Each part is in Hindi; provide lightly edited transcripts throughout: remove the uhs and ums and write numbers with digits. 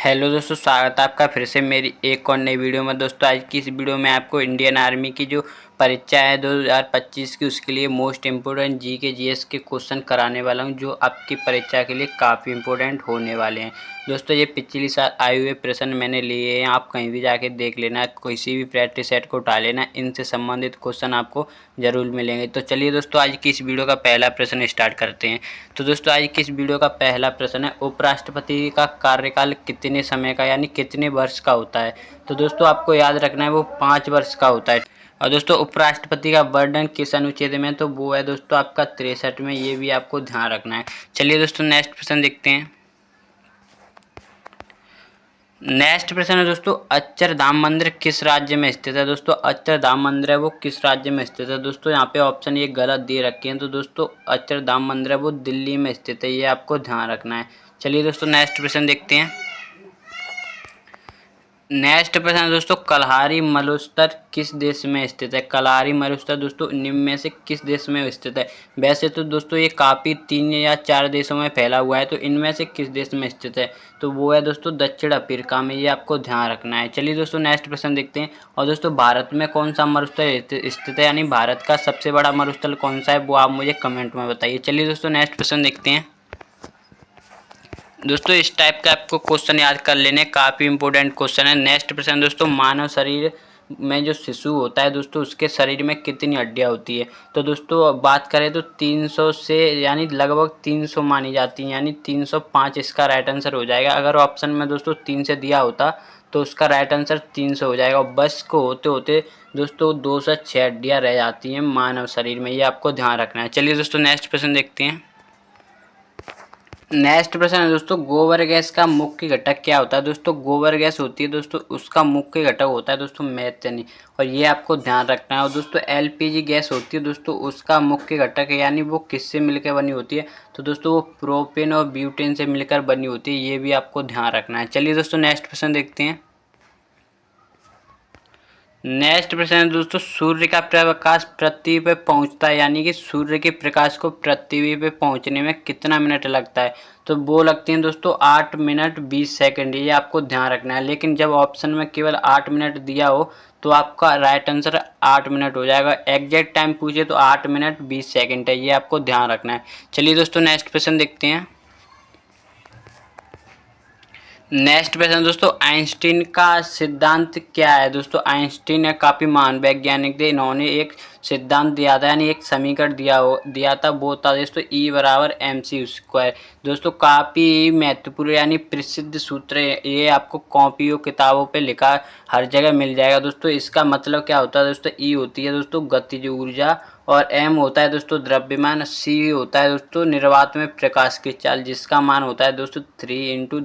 हेलो दोस्तों, स्वागत है आपका फिर से मेरी एक और नई वीडियो में। दोस्तों आज की इस वीडियो में आपको इंडियन आर्मी की जो परीक्षा है 2025 की, उसके लिए मोस्ट इम्पोर्टेंट जीके जीएस के क्वेश्चन कराने वाला हूं, जो आपकी परीक्षा के लिए काफ़ी इम्पोर्टेंट होने वाले हैं। दोस्तों ये पिछली साल आए हुए प्रश्न मैंने लिए हैं, आप कहीं भी जाके देख लेना, किसी भी प्रैक्टिस सेट को उठा लेना, इनसे संबंधित क्वेश्चन आपको जरूर मिलेंगे। तो चलिए दोस्तों आज की इस वीडियो का पहला प्रश्न स्टार्ट करते हैं। तो दोस्तों आज की इस वीडियो का पहला प्रश्न है, उपराष्ट्रपति का कार्यकाल कितने समय का यानी कितने वर्ष का होता है। तो दोस्तों आपको याद रखना है वो 5 वर्ष का होता है। और दोस्तों उपराष्ट्रपति का वर्णन किस अनुच्छेद में, तो वो है दोस्तों आपका 63 में, ये भी आपको ध्यान रखना है। चलिए दोस्तों नेक्स्ट प्रश्न देखते हैं। नेक्स्ट प्रश्न है दोस्तों, अक्षरधाम मंदिर किस राज्य में स्थित है। दोस्तों अक्षरधाम मंदिर है वो किस राज्य में स्थित है। दोस्तों यहाँ पे ऑप्शन ये गलत दे रखे हैं, तो दोस्तों अक्षरधाम मंदिर है वो दिल्ली में स्थित है, ये आपको ध्यान रखना है। चलिए दोस्तों नेक्स्ट प्रश्न देखते हैं। नेक्स्ट प्रश्न है दोस्तों, कल्हारी मलुस्तर किस देश में स्थित है। कल्हारी मलुस्तर दोस्तों निम्न में से किस देश में स्थित है। वैसे तो दोस्तों ये काफ़ी 3 या 4 देशों में फैला हुआ है, तो इनमें से किस देश में स्थित है, तो वो है दोस्तों दक्षिण अफ्रीका में, ये आपको ध्यान रखना है। चलिए दोस्तों नेक्स्ट प्रश्न देखते हैं। और दोस्तों भारत में कौन सा मरुस्थल स्थित है, यानी भारत का सबसे बड़ा मरुस्थल कौन सा है, वो आप मुझे कमेंट में बताइए। चलिए दोस्तों नेक्स्ट प्रश्न देखते हैं। दोस्तों इस टाइप का आपको क्वेश्चन याद कर लेने, काफ़ी इंपॉर्टेंट क्वेश्चन है। नेक्स्ट प्रश्न दोस्तों, मानव शरीर में जो शिशु होता है दोस्तों, उसके शरीर में कितनी हड्डियां होती है। तो दोस्तों बात करें तो 300 से यानी लगभग 300 मानी जाती हैं, यानी 305 इसका राइट आंसर हो जाएगा। अगर ऑप्शन में दोस्तों 3 से दिया होता तो उसका राइट आंसर 300 हो जाएगा। और बस को होते होते दोस्तों 2 से 6 हड्डियाँ रह जाती हैं मानव शरीर में, ये आपको ध्यान रखना है। चलिए दोस्तों नेक्स्ट प्रश्न देखते हैं। नेक्स्ट प्रश्न है दोस्तों, गोबर गैस का मुख्य घटक क्या होता है। दोस्तों गोबर गैस होती है दोस्तों, उसका मुख्य घटक होता है दोस्तों मेथेन, और ये आपको ध्यान रखना है। और दोस्तों एलपीजी गैस होती है दोस्तों, उसका मुख्य घटक है, यानी वो किससे मिलकर बनी होती है, तो दोस्तों वो प्रोपेन और ब्यूटेन से मिलकर बनी होती है, ये भी आपको ध्यान रखना है। चलिए दोस्तों नेक्स्ट प्रश्न देखते हैं। नेक्स्ट प्रश्न है दोस्तों, सूर्य का प्रकाश पृथ्वी पे पहुंचता है, यानी कि सूर्य के प्रकाश को पृथ्वी पे पहुंचने में कितना मिनट लगता है, तो वो लगती हैं दोस्तों 8 मिनट 20 सेकंड, ये आपको ध्यान रखना है। लेकिन जब ऑप्शन में केवल 8 मिनट दिया हो तो आपका राइट आंसर 8 मिनट हो जाएगा। एग्जैक्ट टाइम पूछे तो 8 मिनट 20 सेकंड है, ये आपको ध्यान रखना है। चलिए दोस्तों नेक्स्ट प्रश्न देखते हैं। नेक्स्ट प्रश्न दोस्तों, आइंस्टीन का सिद्धांत क्या है। दोस्तों आइंस्टीन एक काफ़ी महान वैज्ञानिक थे, इन्होंने एक सिद्धांत दिया था, यानी एक समीकरण दिया था, वो था दोस्तों E = mc²। दोस्तों काफ़ी महत्वपूर्ण यानी प्रसिद्ध सूत्र है, ये आपको कॉपियों किताबों पे लिखा हर जगह मिल जाएगा। दोस्तों इसका मतलब क्या होता है, दोस्तों E होती है दोस्तों गतिज ऊर्जा, और M होता है दोस्तों द्रव्यमान, C होता है दोस्तों निर्वात में प्रकाश की चाल, जिसका मान होता है दोस्तों 3 ×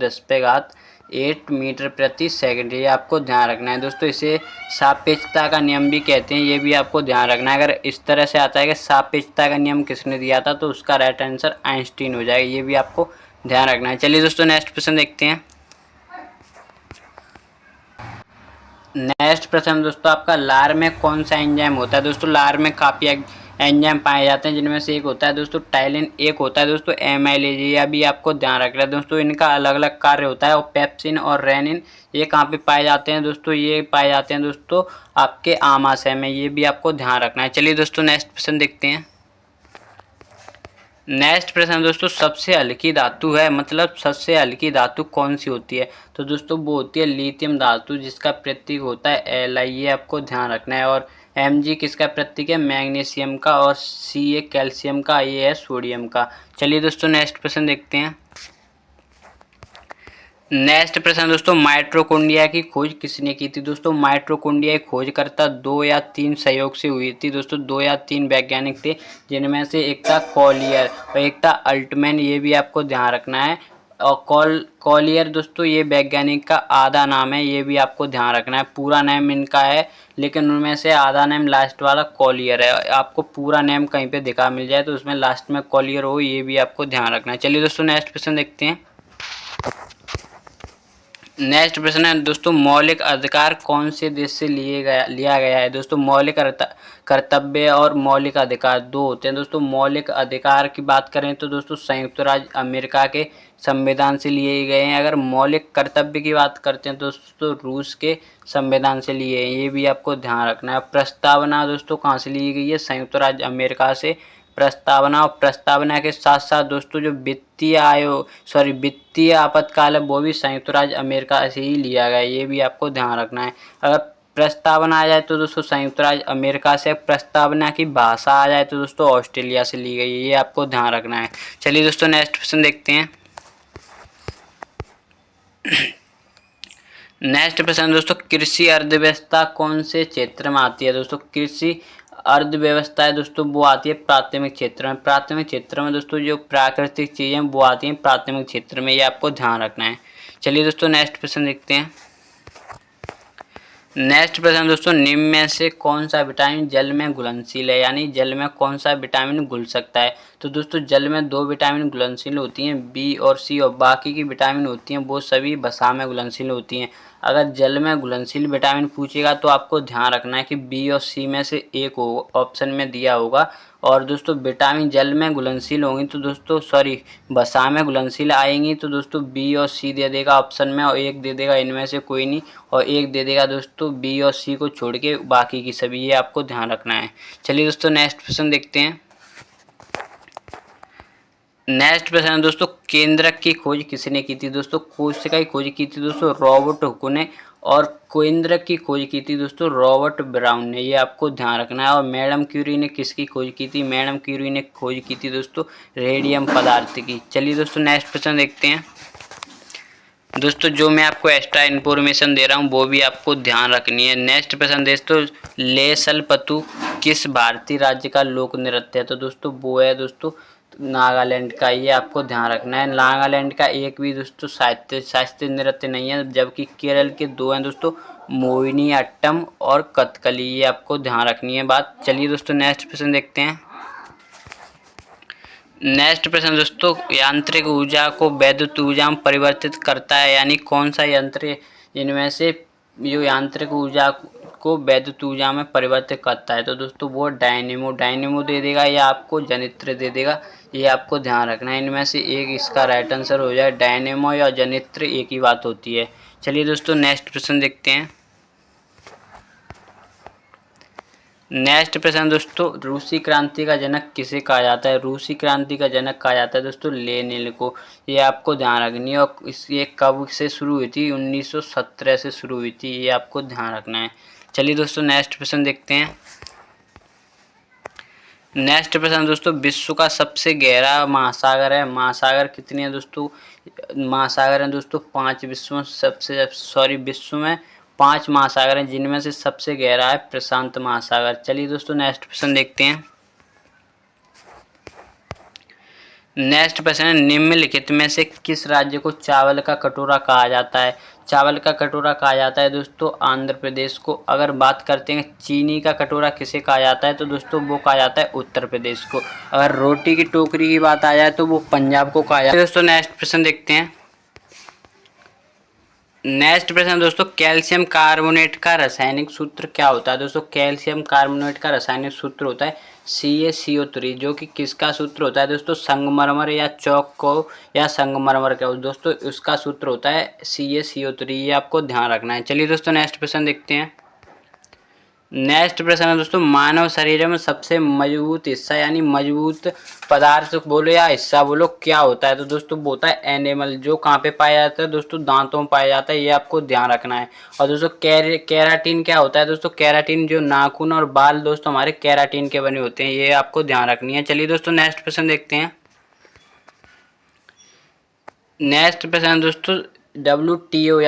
10⁸ मीटर प्रति सेकंड, ये आपको ध्यान रखना है। दोस्तों इसे सापेक्षता का नियम भी कहते हैं, ये भी आपको ध्यान रखना है। अगर इस तरह से आता है कि सापेक्षता का नियम किसने दिया था, तो उसका राइट आंसर आइंस्टीन हो जाएगा, ये भी आपको ध्यान रखना है। चलिए दोस्तों नेक्स्ट प्रश्न देखते हैं। नेक्स्ट प्रश्न दोस्तों आपका, लार में कौन सा एंजाइम होता है। दोस्तों लार में काफ़ी एंजाइम पाए जाते हैं, जिनमें से एक होता है दोस्तों टाइलिन, एक होता है दोस्तों एमाइलेज, ये अभी आपको ध्यान रखना है। दोस्तों इनका अलग अलग कार्य होता है। और पेप्सिन और रेनिन ये कहाँ पे पाए जाते हैं दोस्तों, ये पाए जाते हैं दोस्तों आपके आमाशय में, ये भी आपको ध्यान रखना है। चलिए दोस्तों नेक्स्ट प्रश्न देखते हैं। नेक्स्ट प्रश्न दोस्तों, सबसे हल्की धातु है, मतलब सबसे हल्की धातु कौन सी होती है, तो दोस्तों वो होती है लिथियम धातु, जिसका प्रतीक होता है Li, ये आपको ध्यान रखना है। और Mg किसका प्रतीक है, मैग्नीशियम का, और Ca कैल्शियम का, ये है सोडियम का। चलिए दोस्तों नेक्स्ट प्रश्न देखते हैं। नेक्स्ट प्रश्न दोस्तों, माइटोकॉन्ड्रिया की खोज किसने की थी। दोस्तों माइटोकॉन्ड्रिया की खोजकर्ता 2 या 3 सहयोग से हुई थी। दोस्तों 2 या 3 वैज्ञानिक थे, जिनमें से एक था कॉलियर और एक था अल्टमैन, ये भी आपको ध्यान रखना है। और कॉलियर दोस्तों ये वैज्ञानिक का आधा नाम है, ये भी आपको ध्यान रखना है। पूरा नेम इनका है, लेकिन उनमें से आधा नेम लास्ट वाला कॉलियर है। आपको पूरा नेम कहीं पे दिखा मिल जाए तो उसमें लास्ट में कॉलियर हो, ये भी आपको ध्यान रखना है। चलिए दोस्तों नेक्स्ट प्रश्न देखते हैं। नेक्स्ट प्रश्न है दोस्तों, मौलिक अधिकार कौन से देश से लिया गया है। दोस्तों मौलिक कर्तव्य और मौलिक अधिकार दो होते हैं। दोस्तों मौलिक अधिकार की बात करें तो दोस्तों संयुक्त राज्य अमेरिका के संविधान से लिए गए हैं। अगर मौलिक कर्तव्य की बात करते हैं तो दोस्तों रूस के संविधान से लिए हैं, ये भी आपको ध्यान रखना है। प्रस्तावना दोस्तों कहाँ से ली गई है, संयुक्त राज्य अमेरिका से प्रस्तावना। और प्रस्तावना के साथ साथ दोस्तों जो वित्तीय आपातकाल है वो भी संयुक्त राज्य अमेरिका से ही लिया गया है, ये भी आपको ध्यान रखना है। अगर प्रस्तावना आ जाए तो दोस्तों संयुक्त राज्य अमेरिका से, प्रस्तावना की भाषा आ जाए तो दोस्तों ऑस्ट्रेलिया से ली गई है, ये आपको ध्यान रखना है। चलिए दोस्तों नेक्स्ट क्वेश्चन देखते हैं। नेक्स्ट प्रश्न दोस्तों, कृषि अर्थव्यवस्था कौन से क्षेत्र में आती है। दोस्तों कृषि अर्थव्यवस्था है दोस्तों वो आती है प्राथमिक क्षेत्र में। प्राथमिक क्षेत्र में दोस्तों जो प्राकृतिक चीजें वो आती हैं प्राथमिक क्षेत्र में, ये आपको ध्यान रखना है। चलिए दोस्तों नेक्स्ट प्रश्न देखते हैं। नेक्स्ट प्रश्न दोस्तों, निम्न में से कौन सा विटामिन जल में घुलनशील है, यानी जल में कौन सा विटामिन घुल सकता है। तो दोस्तों जल में दो विटामिन घुलनशील होती हैं, बी और सी, और बाकी की विटामिन होती हैं वो सभी वसा में घुलनशील होती हैं। अगर जल में घुलनशील विटामिन पूछेगा तो आपको ध्यान रखना है कि बी और सी में से एक ऑप्शन में दिया होगा। और दोस्तों विटामिन जल में घुलनशील होंगी तो दोस्तों वसा में घुलनशील आएंगी तो दोस्तों बी और सी दे देगा ऑप्शन में, और एक दे देगा इनमें से कोई नहीं, और एक दे देगा दोस्तों बी और सी को छोड़ के बाकी की सभी, ये आपको ध्यान रखना है। चलिए दोस्तों नेक्स्ट प्रश्न देखते हैं। नेक्स्ट प्रश्न है दोस्तों, केंद्रक की खोज किसने की थी। दोस्तों कोशिका की खोज की थी दोस्तों रॉबर्ट हुक ने, और केंद्रक की खोज की थी दोस्तों रॉबर्ट ब्राउन ने, ये आपको ध्यान रखना है। और मैडम क्यूरी ने किसकी खोज की थी, मैडम क्यूरी ने खोज की थी दोस्तों रेडियम पदार्थ की। चलिए दोस्तों नेक्स्ट प्रश्न देखते हैं। दोस्तों जो मैं आपको एक्स्ट्रा इन्फॉर्मेशन दे रहा हूँ वो भी आपको ध्यान रखनी है। नेक्स्ट प्रश्न दोस्तों, लेसलपतु किस भारतीय राज्य का लोक नृत्य है। तो दोस्तों वो है दोस्तों नागालैंड का, ये आपको ध्यान रखना है। नागालैंड का एक भी दोस्तों शास्त्रीय नृत्य नहीं है, जबकि केरल के दो हैं दोस्तों, मोहिनीअट्टम और कथकली, ये आपको ध्यान रखनी है बात। चलिए दोस्तों नेक्स्ट प्रश्न देखते हैं। नेक्स्ट प्रश्न दोस्तों, यांत्रिक ऊर्जा को वैद्युत ऊर्जा में परिवर्तित करता है, यानी कौन सा यंत्र इनमें से जो यांत्रिक ऊर्जा को वैद्युत ऊर्जा में परिवर्तित करता है। तो दोस्तों वो डायनेमो दे देगा या आपको जनित्र दे देगा, ये आपको ध्यान रखना है। इनमें से एक इसका राइट आंसर हो जाए, डायनेमो या जनित्र एक ही बात होती है। चलिए दोस्तों नेक्स्ट प्रश्न देखते हैं। नेक्स्ट प्रश्न दोस्तों, रूसी क्रांति का जनक किसे कहा जाता है। रूसी क्रांति का जनक कहा जाता है दोस्तों लेनिन को, ये आपको ध्यान रखनी है। और ये कब से शुरू हुई थी, 1917 से शुरू हुई थी, ये आपको ध्यान रखना है। चलिए दोस्तों नेक्स्ट प्रश्न देखते हैं। नेक्स्ट प्रश्न दोस्तों, विश्व का सबसे गहरा महासागर है। महासागर कितने हैं दोस्तों, महासागर हैं दोस्तों 5। विश्व में 5 महासागर हैं, जिनमें से सबसे गहरा है प्रशांत महासागर। चलिए दोस्तों नेक्स्ट प्रश्न देखते हैं। नेक्स्ट प्रश्न है, निम्नलिखित में से किस राज्य को चावल का कटोरा कहा जाता है। चावल का कटोरा कहा जाता है दोस्तों आंध्र प्रदेश को। अगर बात करते हैं चीनी का कटोरा किसे कहा जाता है, तो दोस्तों वो कहा जाता है उत्तर प्रदेश को। अगर रोटी की टोकरी की बात आ जाए तो वो पंजाब को कहा जाता है। दोस्तों नेक्स्ट प्रश्न देखते हैं। नेक्स्ट प्रश्न दोस्तों, कैल्शियम कार्बोनेट का रासायनिक सूत्र क्या होता है। दोस्तों कैल्शियम कार्बोनेट का रासायनिक सूत्र होता है CaCO3, जो कि किसका सूत्र होता है दोस्तों, संगमरमर या चौक को या संगमरमर का दोस्तों उसका सूत्र होता है CaCO3, ये आपको ध्यान रखना है। चलिए दोस्तों नेक्स्ट प्रश्न देखते हैं। नेक्स्ट प्रश्न है दोस्तों, मानव शरीर में सबसे मजबूत हिस्सा यानी मजबूत पदार्थ बोलो या हिस्सा बोलो क्या होता है। तो दोस्तों वो होता है एनिमल, जो कहाँ पे पाया जाता है दोस्तों, दांतों में पाया जाता है, ये आपको ध्यान रखना है। और दोस्तों केराटिन क्या होता है दोस्तों, केराटिन जो नाखून और बाल दोस्तों हमारे केराटिन के बने होते हैं, ये आपको ध्यान रखनी है। चलिए दोस्तों नेक्स्ट प्रश्न देखते हैं। नेक्स्ट प्रश्न दोस्तों, WTO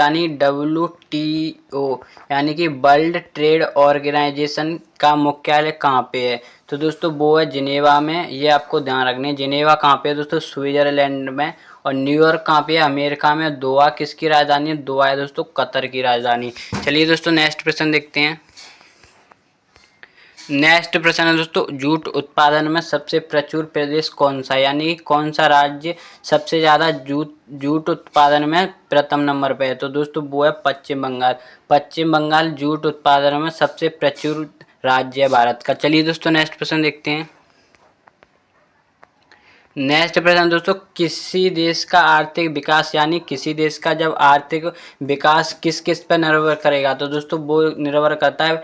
यानी कि वर्ल्ड ट्रेड ऑर्गेनाइजेशन का मुख्यालय कहाँ पे है। तो दोस्तों वो है जिनेवा में, ये आपको ध्यान रखना है। जिनेवा कहाँ पे है दोस्तों, स्विट्जरलैंड में। और न्यूयॉर्क कहाँ पे है, अमेरिका में। दोहा किसकी राजधानी है, दोहा है दोस्तों कतर की राजधानी। चलिए दोस्तों नेक्स्ट प्रश्न देखते हैं। नेक्स्ट प्रश्न है दोस्तों, जूट उत्पादन में सबसे प्रचुर प्रदेश कौन सा है, यानी कि कौन सा राज्य सबसे ज़्यादा जूट जूट उत्पादन में प्रथम नंबर पे है। तो दोस्तों वो है पश्चिम बंगाल। पश्चिम बंगाल जूट उत्पादन में सबसे प्रचुर राज्य है भारत का। चलिए दोस्तों नेक्स्ट प्रश्न देखते हैं। नेक्स्ट प्रश्न दोस्तों, किसी देश का आर्थिक विकास, यानी किसी देश का जब आर्थिक विकास किस किस पर निर्भर करेगा। तो दोस्तों वो निर्भर करता है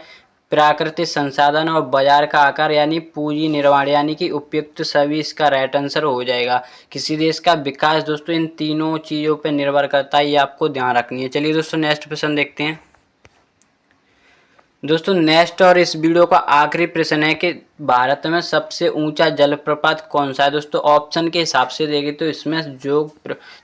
प्राकृतिक संसाधन और बाजार का आकार, यानी पूंजी निर्माण, यानी कि उपयुक्त सभी इसका राइट आंसर हो जाएगा। किसी देश का विकास दोस्तों इन तीनों चीज़ों पर निर्भर करता है, ये आपको ध्यान रखनी है। चलिए दोस्तों नेक्स्ट प्रश्न देखते हैं। दोस्तों नेक्स्ट और इस वीडियो का आखिरी प्रश्न है कि भारत में सबसे ऊंचा जलप्रपात कौन सा है। दोस्तों ऑप्शन के हिसाब से देखें तो इसमें जो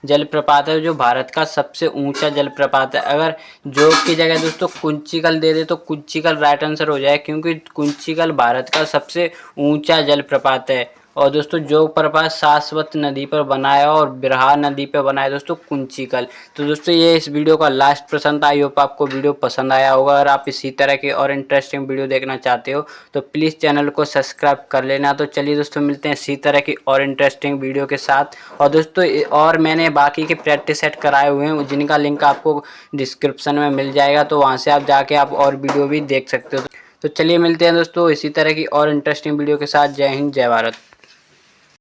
जलप्रपात है जो भारत का सबसे ऊंचा जलप्रपात है, अगर जोग की जगह दोस्तों कुंचिकल दे दे तो कुंचिकल राइट आंसर हो जाए, क्योंकि कुंचिकल भारत का सबसे ऊंचा जलप्रपात है। और दोस्तों जोग प्रपात सारस्वत नदी पर बना है और बिरहा नदी पर बना है दोस्तों कुंचिकल। तो दोस्तों ये इस वीडियो का लास्ट प्रश्न था। आई होप आपको वीडियो पसंद आया होगा। अगर आप इसी तरह के और इंटरेस्टिंग वीडियो देखना चाहते हो तो प्लीज़ चैनल को सब्सक्राइब कर लेना। तो चलिए दोस्तों मिलते हैं इसी तरह की और इंटरेस्टिंग वीडियो के साथ। और दोस्तों और मैंने बाकी के प्रैक्टिस सेट कराए हुए हैं जिनका लिंक आपको डिस्क्रिप्शन में मिल जाएगा, तो वहाँ से आप जाके आप और वीडियो भी देख सकते हो। तो चलिए मिलते हैं दोस्तों इसी तरह की और इंटरेस्टिंग वीडियो के साथ। जय हिंद, जय भारत।